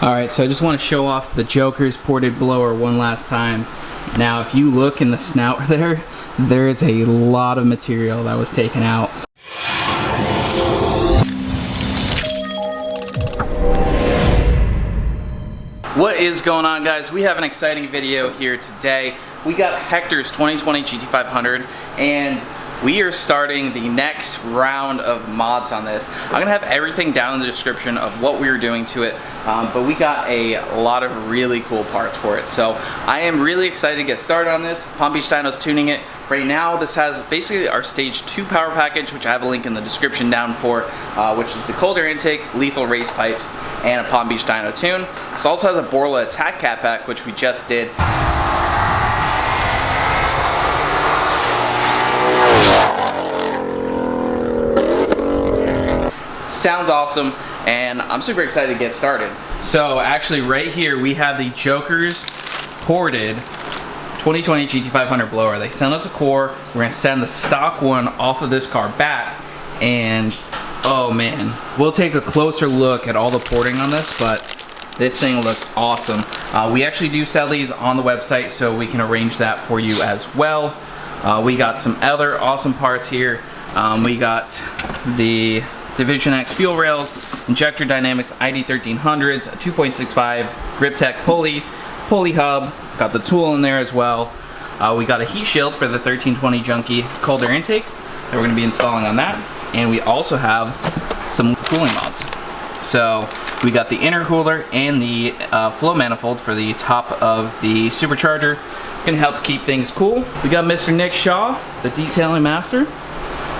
Alright, so I just want to show off the Jokerz ported blower one last time. Now if you look in the snout there is a lot of material that was taken out. What is going on, guys? We have an exciting video here today. We got Hector's 2020 GT500 and we are starting the next round of mods on this. I'm gonna have everything down in the description of what we were doing to it, but we got a lot of really cool parts for it. So I am really excited to get started on this. Palm Beach Dyno's tuning it. Right now, this has basically our stage 2 power package, which I have a link in the description down for, which is the cold air intake, lethal race pipes, and a Palm Beach Dyno tune. This also has a Borla attack cat pack, which we just did. Sounds awesome, and I'm super excited to get started. So actually right here we have the Jokerz ported 2020 GT500 blower. They sent us a core. We're gonna send the stock one off of this car back, and oh man, we'll take a closer look at all the porting on this, but this thing looks awesome. We actually do sell these on the website, so we can arrange that for you as well. We got some other awesome parts here. We got the Division X fuel rails, Injector Dynamics ID1300s, a 2.65 Grip Tech pulley hub, got the tool in there as well. We got a heat shield for the 1320 Junkie cold air intake that we're going to be installing on that, and we also have some cooling mods. So we got the intercooler and the flow manifold for the top of the Supercharger. Can help keep things cool. We got Mr. Nick Shaw, the detailing master,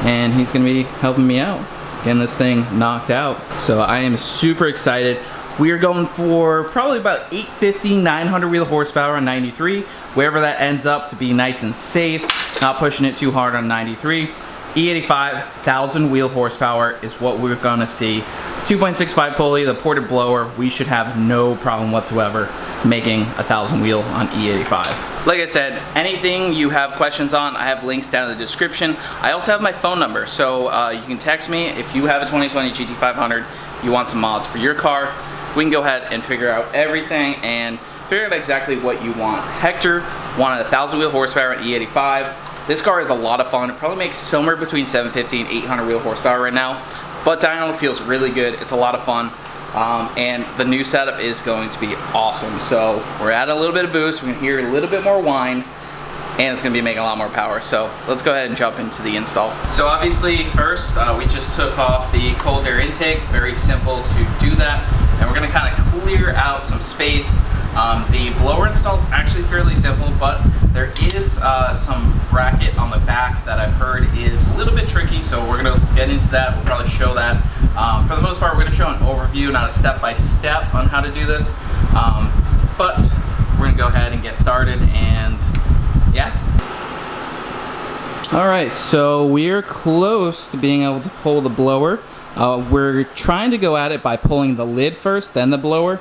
and he's going to be helping me out getting this thing knocked out. So I am super excited. We are going for probably about 850, 900 wheel horsepower on 93, wherever that ends up, to be nice and safe, not pushing it too hard on 93. E85, 1000 wheel horsepower is what we're gonna see. 2.65 pulley, the ported blower, we should have no problem whatsoever making 1000 wheel on E85. Like I said, anything you have questions on, I have links down in the description. I also have my phone number, so you can text me if you have a 2020 GT500, you want some mods for your car. We can go ahead and figure out everything and figure out exactly what you want. Hector wanted 1000 wheel horsepower on E85. This car is a lot of fun. It probably makes somewhere between 750 and 800 wheel horsepower right now, but dyno feels really good. It's a lot of fun. And the new setup is going to be awesome. So we're at a little bit of boost, we can hear a little bit more whine, and it's going to be making a lot more power. So let's go ahead and jump into the install. So obviously first we just took off the cold air intake. Very simple to do that, and we're going to kind of clear out some space. The blower install is actually fairly simple, but there is some bracket on the back that I've heard is a little bit tricky, so we're going to get into that. We'll probably show that. For the most part, we're going to show an overview, not a step-by-step on how to do this, but we're going to go ahead and get started, and yeah. Alright, so we're close to being able to pull the blower. We're trying to go at it by pulling the lid first, then the blower.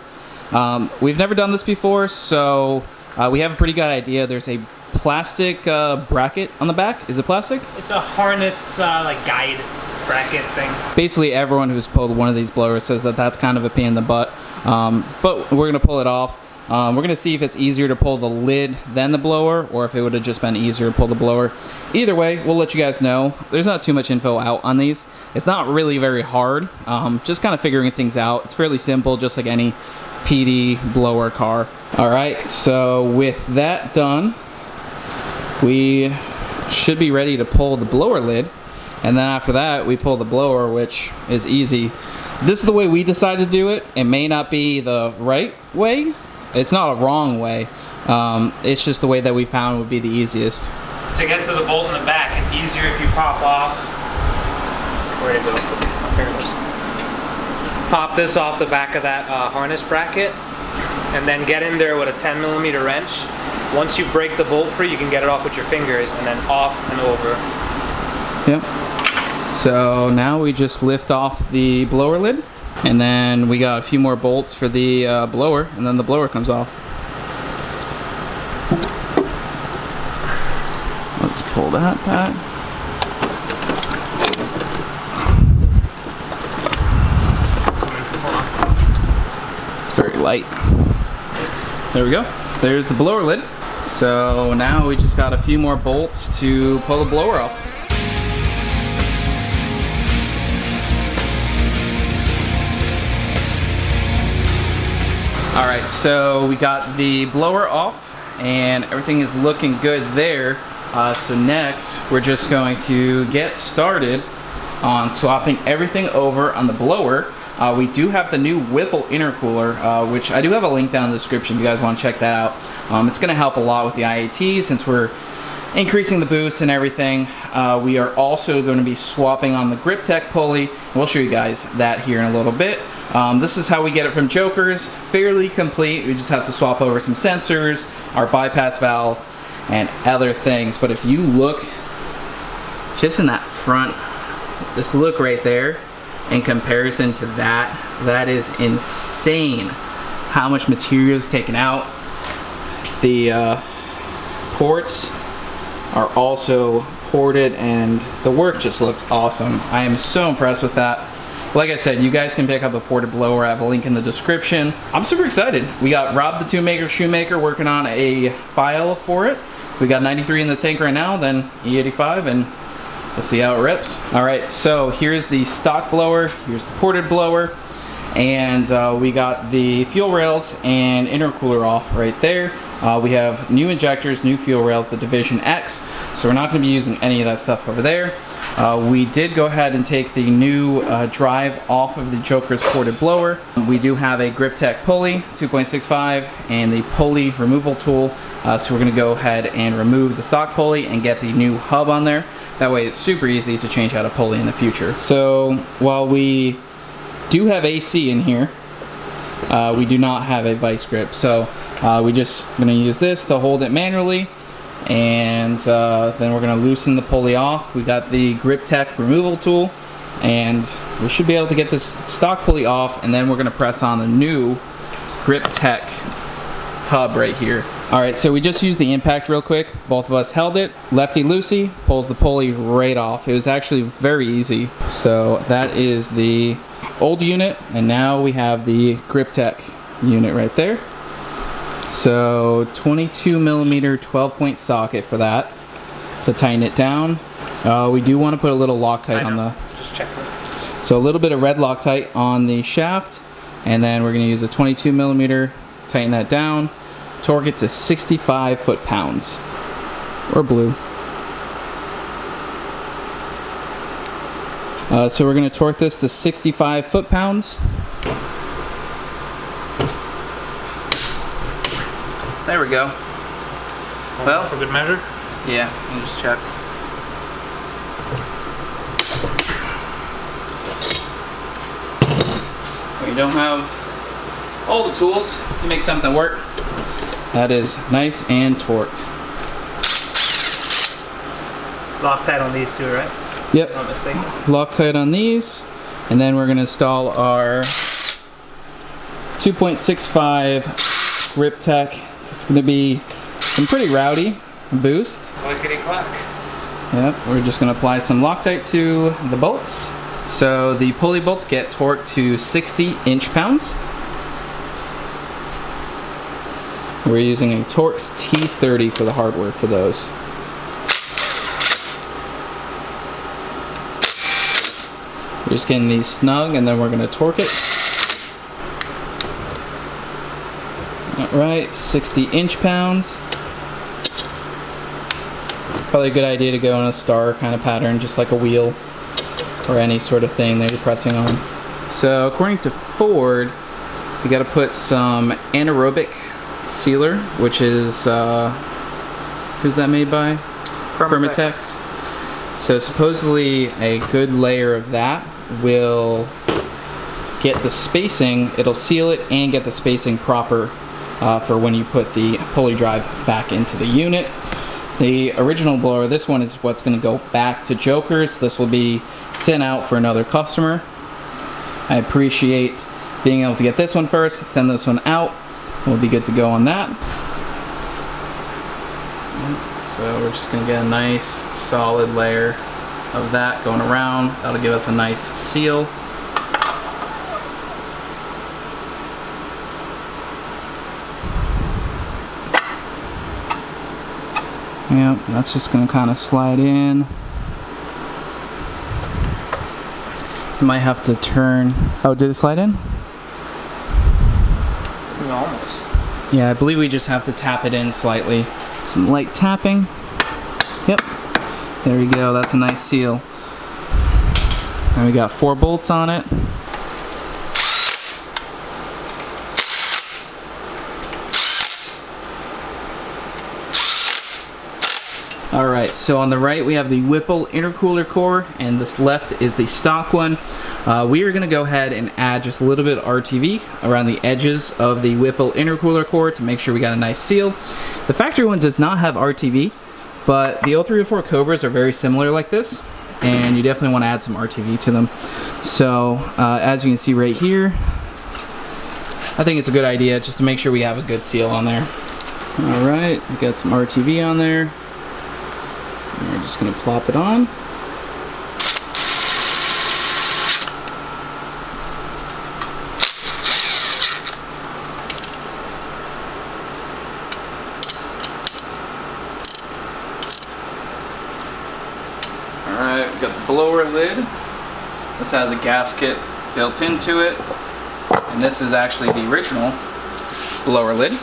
We've never done this before, so we have a pretty good idea. There's a plastic bracket on the back. Is it plastic? It's a harness like guide bracket thing. Basically everyone who's pulled one of these blowers says that that's kind of a pain in the butt, but we're gonna pull it off. We're gonna see if it's easier to pull the lid than the blower, or if it would have just been easier to pull the blower. Either way, we'll let you guys know. There's not too much info out on these. It's not really very hard, just kind of figuring things out. It's fairly simple, just like any PD blower car. Alright, so with that done, we should be ready to pull the blower lid, and then after that we pull the blower, which is easy. This is the way we decided to do it. It may not be the right way. It's not a wrong way. It's just the way that we found would be the easiest. To get to the bolt in the back, it's easier if you pop off. Where to go? Here it is. Pop this off the back of that harness bracket, and then get in there with a 10mm wrench. Once you break the bolt free, you can get it off with your fingers, and then off and over. Yep. So now we just lift off the blower lid, and then we got a few more bolts for the blower, and then the blower comes off. Let's pull that back. light. There we go. There's the blower lid. So now we just got a few more bolts to pull the blower off. All right, so we got the blower off and everything is looking good there. So next, we're just going to get started on swapping everything over on the blower. We do have the new Whipple intercooler, which I do have a link down in the description if you guys want to check that out. It's going to help a lot with the IAT since we're increasing the boost and everything. We are also going to be swapping on the Grip Tech pulley. We'll show you guys that here in a little bit. This is how we get it from Jokerz, fairly complete. We just have to swap over some sensors, our bypass valve, and other things. But if you look just in that front, just look right there, in comparison to that, that is insane how much material is taken out. The ports are also ported and the work just looks awesome. I am so impressed with that. Like I said, you guys can pick up a ported blower. I have a link in the description. I'm super excited. We got Rob the Two-Maker Shoemaker working on a file for it. We got 93 in the tank right now, then E85, and we'll see how it rips. All right, so here's the stock blower, here's the ported blower, and we got the fuel rails and intercooler off right there. We have new injectors, new fuel rails, the Division X, so we're not going to be using any of that stuff over there. We did go ahead and take the new drive off of the Jokerz ported blower. We do have a Grip Tech pulley, 2.65, and the pulley removal tool. So we're going to go ahead and remove the stock pulley and get the new hub on there. That way it's super easy to change out a pulley in the future. So while we do have AC in here, we do not have a vice grip. So we're just going to use this to hold it manually. And then we're going to loosen the pulley off. We got the Grip Tech removal tool, and we should be able to get this stock pulley off, and then we're going to press on the new Grip Tech hub right here. All right, so we just used the impact real quick. Both of us held it. Lefty loosey pulls the pulley right off. It was actually very easy. So that is the old unit, and now we have the Grip Tech unit right there. So 22 millimeter 12-point socket for that to tighten it down. We do want to put a little Loctite on the. Just check that. So a little bit of red Loctite on the shaft, and then we're going to use a 22 millimeter, tighten that down, torque it to 65 foot-pounds, or blue. So we're going to torque this to 65 foot-pounds. There we go. Well, for good measure. Yeah, let me just check. When you don't have all the tools to make something work, that is nice and torqued. Loctite on these two, right? Yep. If I'm not mistaken. Loctite on these, and then we're going to install our 2.65 Grip Tech. It's going to be some pretty rowdy boost. Clickety clack. Yep, we're just going to apply some Loctite to the bolts. So the pulley bolts get torqued to 60 inch-pounds. We're using a Torx T30 for the hardware for those. We're just getting these snug, and then we're going to torque it. Alright, 60 inch-pounds. Probably a good idea to go in a star kind of pattern, just like a wheel or any sort of thing that you're pressing on. So according to Ford, you got to put some anaerobic sealer, which is who's that made by? Permatex. So supposedly a good layer of that will get the spacing, it'll seal it and get the spacing proper for when you put the pulley drive back into the unit. The original blower, this one is what's going to go back to Jokerz. This will be sent out for another customer. I appreciate being able to get this one first, send this one out. We'll be good to go on that. So we're just going to get a nice solid layer of that going around. That'll give us a nice seal. Yep, that's just gonna kind of slide in. You might have to turn. Oh, did it slide in? Almost. Yeah, I believe we just have to tap it in slightly. Some light tapping. Yep. There we go. That's a nice seal. And we got 4 bolts on it. Alright, so on the right we have the Whipple intercooler core, and this left is the stock one. We are going to go ahead and add just a little bit of RTV around the edges of the Whipple intercooler core to make sure we got a nice seal. The factory one does not have RTV, but the 0304 Cobras are very similar like this, and you definitely want to add some RTV to them. So as you can see right here, I think it's a good idea just to make sure we have a good seal on there. Alright, we got some RTV on there. And we're just going to plop it on. Alright, we've got the blower lid. This has a gasket built into it. And this is actually the original blower lid.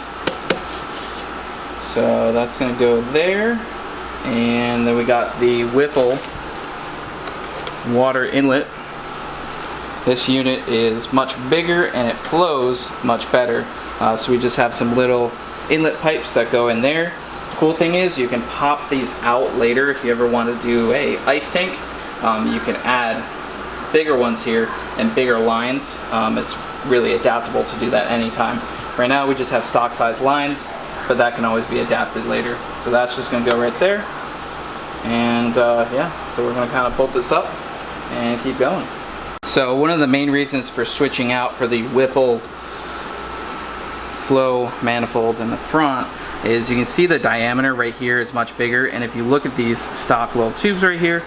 So that's going to go there. And then we got the Whipple water inlet. This unit is much bigger and it flows much better. So we just have some little inlet pipes that go in there. The cool thing is you can pop these out later if you ever want to do a ice tank. You can add bigger ones here and bigger lines. It's really adaptable to do that anytime. Right now we just have stock size lines, but that can always be adapted later. So that's just going to go right there. And yeah, so we're going to kind of bolt this up and keep going. So one of the main reasons for switching out for the Whipple flow manifold in the front is you can see the diameter right here is much bigger, and if you look at these stock little tubes right here,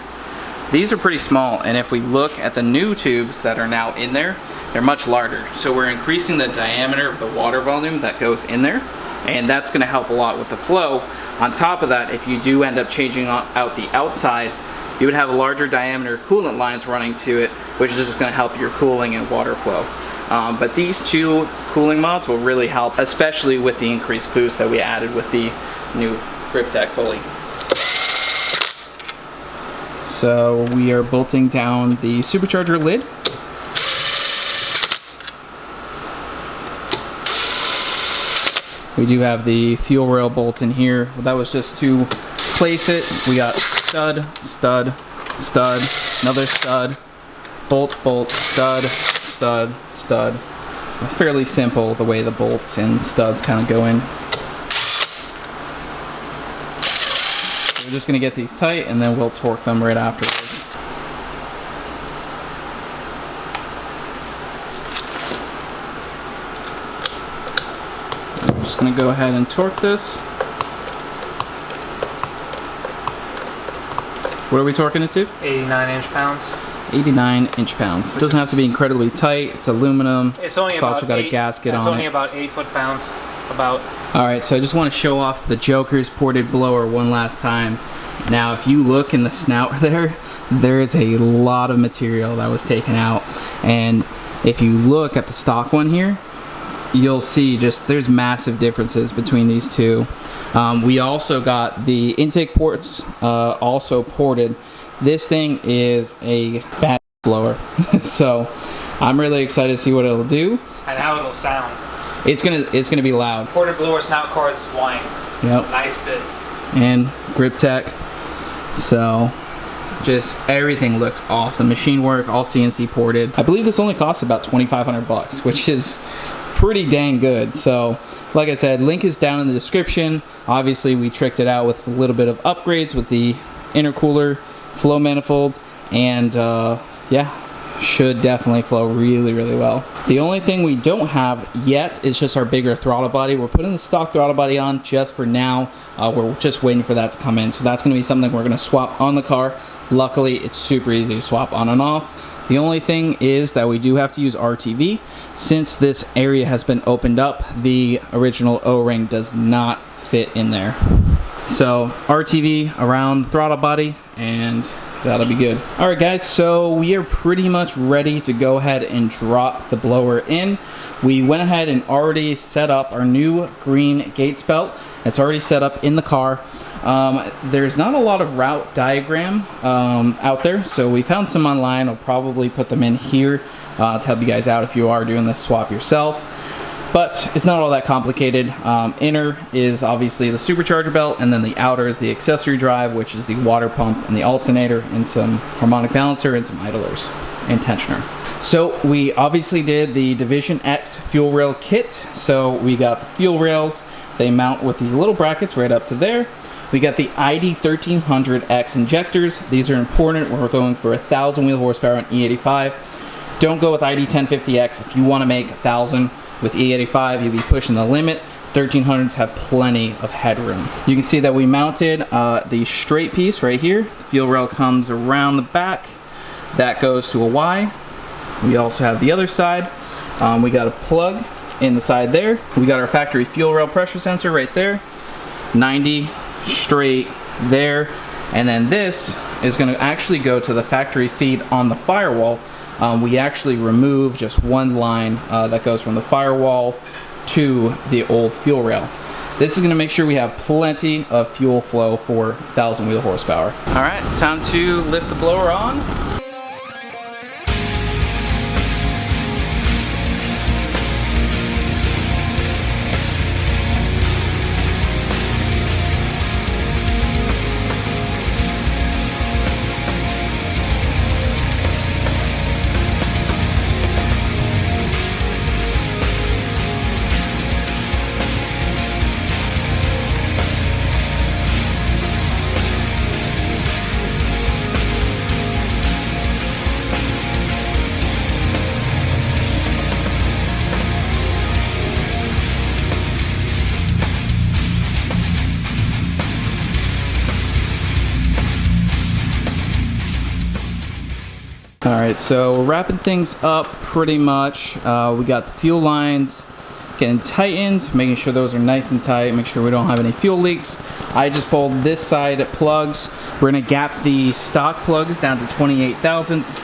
these are pretty small, and if we look at the new tubes that are now in there, they're much larger. So we're increasing the diameter of the water volume that goes in there, and that's going to help a lot with the flow. On top of that, if you do end up changing out the outside, you would have a larger diameter coolant lines running to it, which is just going to help your cooling and water flow. But these two cooling mods will really help, especially with the increased boost that we added with the new GripTech pulley. So we are bolting down the Supercharger lid. We do have the fuel rail bolt in here. That was just to place it. We got stud, stud, stud, another stud, bolt, bolt, stud, stud, stud. It's fairly simple the way the bolts and studs kind of go in. So we're just going to get these tight and then we'll torque them right afterwards. I'm just going to go ahead and torque this. What are we torquing it to? 89 inch-pounds. 89 inch-pounds. It doesn't have to be incredibly tight. It's aluminum. It's only about also got a gasket on it. It's only about 8 foot-pounds. About. Alright, so I just want to show off the Jokerz ported blower one last time. Now, if you look in the snout there is a lot of material that was taken out. And if you look at the stock one here, you'll see just there's massive differences between these two. We also got the intake ports also ported. This thing is a bad blower. So I'm really excited to see what it'll do. And how it'll sound. It's gonna be loud. Ported blower snout core is wine. Yep. Nice bit. And GripTech. So just everything looks awesome. Machine work, all CNC ported. I believe this only costs about 2,500 bucks, which is pretty dang good. So like I said, link is down in the description. Obviously we tricked it out with a little bit of upgrades with the intercooler, flow manifold, and yeah, should definitely flow really, really well. The only thing we don't have yet is just our bigger throttle body. We're putting the stock throttle body on just for now. We're just waiting for that to come in. So that's gonna be something we're gonna swap on the car. Luckily, it's super easy to swap on and off. The only thing is that we do have to use RTV. Since this area has been opened up, the original O-ring does not fit in there. So RTV around the throttle body, and that'll be good. All right guys, so we are pretty much ready to go ahead and drop the blower in. We went ahead and already set up our new green Gates belt. It's already set up in the car. There's not a lot of route diagram out there, so we found some online. I'll probably put them in here to help you guys out if you are doing this swap yourself. But it's not all that complicated. Inner is obviously the supercharger belt, and then the outer is the accessory drive, which is the water pump and the alternator and some harmonic balancer and some idlers and tensioner. So we obviously did the Division X fuel rail kit. So we got the fuel rails. They mount with these little brackets right up to there. We got the ID1300X injectors. These are important when we're going for 1,000 wheel horsepower on E85. Don't go with ID1050X if you want to make 1,000. With E85, you'll be pushing the limit. 1300s have plenty of headroom. You can see that we mounted the straight piece right here. The fuel rail comes around the back. That goes to a Y. We also have the other side. We got a plug in the side there. We got our factory fuel rail pressure sensor right there. 90 straight there. And then this is going to actually go to the factory feed on the firewall. We actually remove just one line that goes from the firewall to the old fuel rail. This is going to make sure we have plenty of fuel flow for 1,000 wheel horsepower. All right, time to lift the blower on. Alright, so we're wrapping things up pretty much. We got the fuel lines getting tightened, making sure those are nice and tight, make sure we don't have any fuel leaks. I just pulled this side plugs. We're going to gap the stock plugs down to 28 thousandths.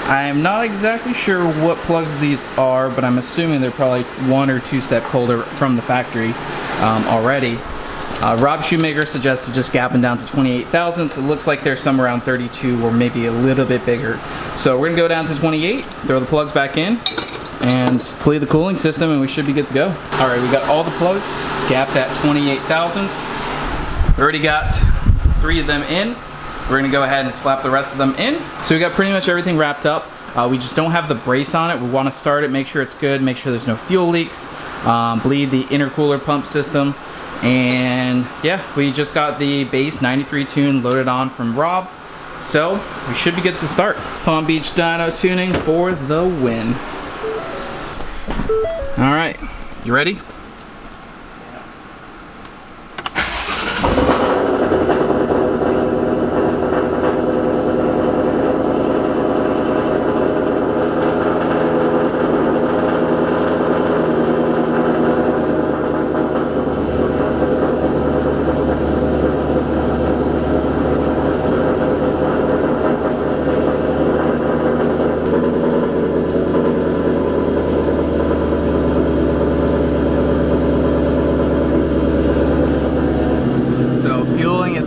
I'm not exactly sure what plugs these are, but I'm assuming they're probably 1 or 2 step colder from the factory already. Rob Shoemaker suggested just gapping down to 28 thousandths. It looks like they're somewhere around 32 or maybe a little bit bigger. So we're gonna go down to 28, throw the plugs back in, and bleed the cooling system, and we should be good to go. All right, we got all the plugs gapped at 28 thousandths. We already got 3 of them in. We're gonna go ahead and slap the rest of them in. So we got pretty much everything wrapped up. We just don't have the brace on it. We wanna start it, make sure it's good, make sure there's no fuel leaks, bleed the intercooler pump system. And yeah, we just got the base 93 tune loaded on from Rob, so we should be good to start. Palm Beach dyno tuning for the win. All right, you ready?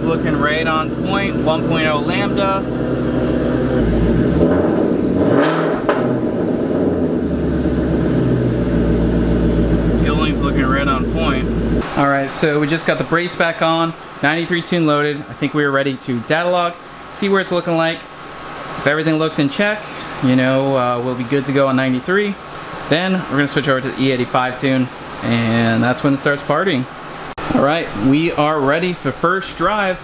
Looking right on point, 1.0 lambda. Fueling's looking right on point. All right, so we just got the brace back on, 93 tune loaded. I think we are ready to data log, see where it's looking like. If everything looks in check, you know, we'll be good to go on 93. Then we're gonna switch over to the E85 tune, and that's when it starts partying. All right, we are ready for first drive.